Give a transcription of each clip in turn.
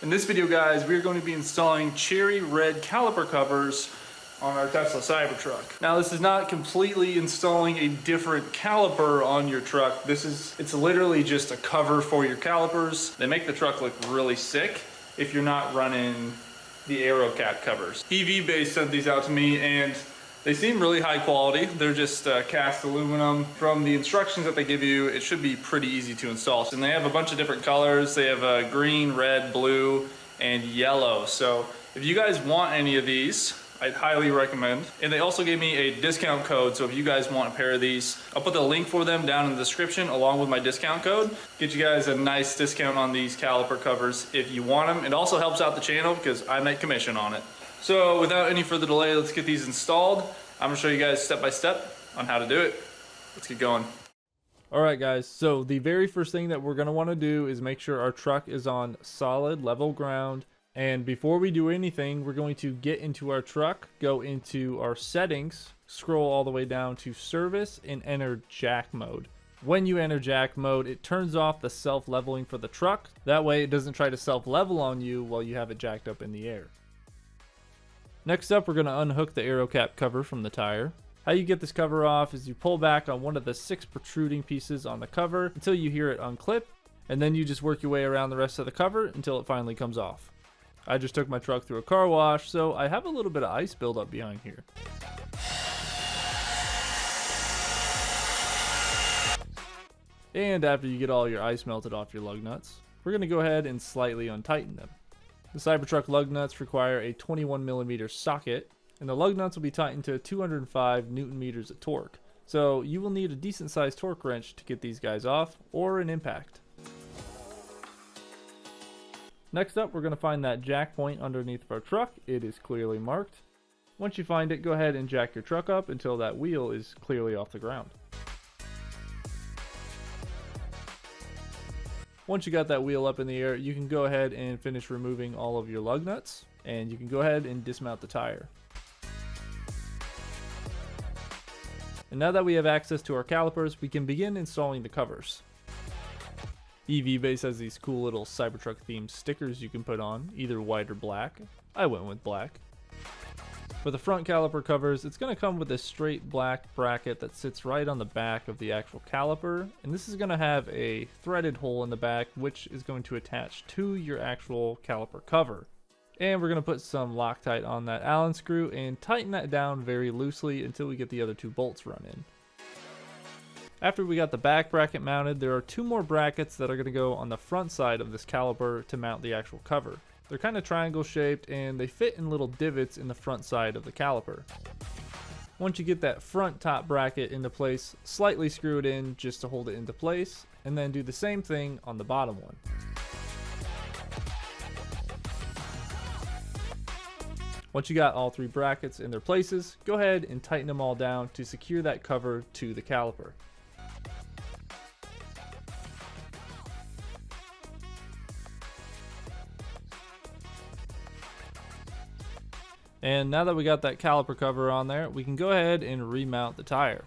In this video, guys, we're going to be installing cherry red caliper covers on our Tesla Cybertruck. Now, this is not completely installing a different caliper on your truck. It's literally just a cover for your calipers. They make the truck look really sick if you're not running the aero cap covers. EvBase sent these out to me and they seem really high quality. They're just cast aluminum. From the instructions that they give you, it should be pretty easy to install. And they have a bunch of different colors. They have green, red, blue, and yellow. So if you guys want any of these, I'd highly recommend. And they also gave me a discount code. So if you guys want a pair of these, I'll put the link for them down in the description along with my discount code. Get you guys a nice discount on these caliper covers if you want them. It also helps out the channel because I make commission on it. So without any further delay, let's get these installed. I'm gonna show you guys step by step on how to do it. Let's get going. Alright guys, so the very first thing that we're going to want to do is make sure our truck is on solid level ground. And before we do anything, we're going to get into our truck, go into our settings, scroll all the way down to service and enter jack mode. When you enter jack mode, it turns off the self-leveling for the truck. That way it doesn't try to self-level on you while you have it jacked up in the air. Next up, we're going to unhook the aero cap cover from the tire. How you get this cover off is you pull back on one of the 6 protruding pieces on the cover until you hear it unclip, and then you just work your way around the rest of the cover until it finally comes off. I just took my truck through a car wash, so I have a little bit of ice buildup behind here. And after you get all your ice melted off your lug nuts, we're going to go ahead and slightly untighten them. The Cybertruck lug nuts require a 21mm socket, and the lug nuts will be tightened to 205 Newton meters of torque. So you will need a decent sized torque wrench to get these guys off, or an impact. Next up, we're going to find that jack point underneath of our truck. It is clearly marked. Once you find it, go ahead and jack your truck up until that wheel is clearly off the ground. Once you got that wheel up in the air, you can go ahead and finish removing all of your lug nuts, and you can go ahead and dismount the tire. And now that we have access to our calipers, we can begin installing the covers. EvBase has these cool little Cybertruck themed stickers you can put on, either white or black. I went with black. For the front caliper covers, it's going to come with a straight black bracket that sits right on the back of the actual caliper, and this is going to have a threaded hole in the back which is going to attach to your actual caliper cover. And we're going to put some Loctite on that Allen screw and tighten that down very loosely until we get the other 2 bolts run in. After we got the back bracket mounted, there are 2 more brackets that are going to go on the front side of this caliper to mount the actual cover. They're kind of triangle shaped and they fit in little divots in the front side of the caliper. Once you get that front top bracket into place, slightly screw it in just to hold it into place, and then do the same thing on the bottom one. Once you got all 3 brackets in their places, go ahead and tighten them all down to secure that cover to the caliper. And now that we got that caliper cover on there, we can go ahead and remount the tire.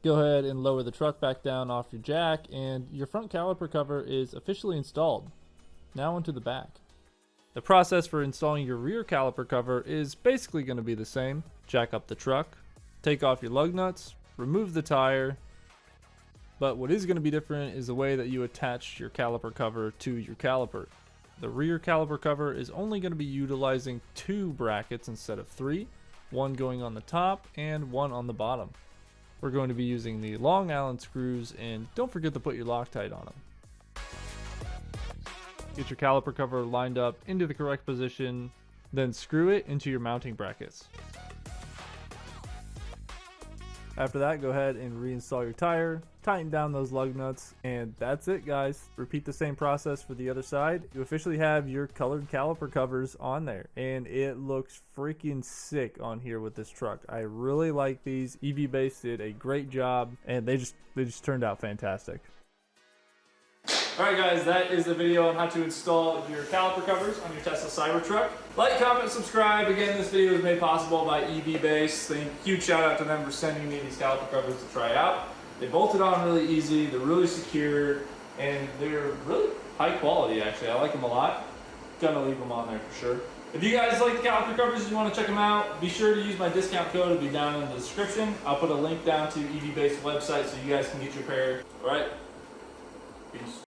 Go ahead and lower the truck back down off your jack, and your front caliper cover is officially installed. Now onto the back. The process for installing your rear caliper cover is basically going to be the same. Jack up the truck, take off your lug nuts, remove the tire, but what is going to be different is the way that you attach your caliper cover to your caliper. The rear caliper cover is only going to be utilizing 2 brackets instead of 3, one going on the top and one on the bottom. We're going to be using the long Allen screws, and don't forget to put your Loctite on them. Get your caliper cover lined up into the correct position, then screw it into your mounting brackets. After that, go ahead and reinstall your tire, tighten down those lug nuts, and that's it, guys. Repeat the same process for the other side. You officially have your colored caliper covers on there, and it looks freaking sick on here with this truck. I really like these. EvBase did a great job, and they just turned out fantastic. Alright guys, that is the video on how to install your caliper covers on your Tesla Cybertruck. Like, comment, subscribe. Again, this video was made possible by EvBase. Huge shout out to them for sending me these caliper covers to try out. They bolted on really easy, they're really secure, and they're really high quality actually. I like them a lot. Gonna leave them on there for sure. If you guys like the caliper covers and you want to check them out, be sure to use my discount code. It'll be down in the description. I'll put a link down to EvBase website so you guys can get your pair. Alright, peace.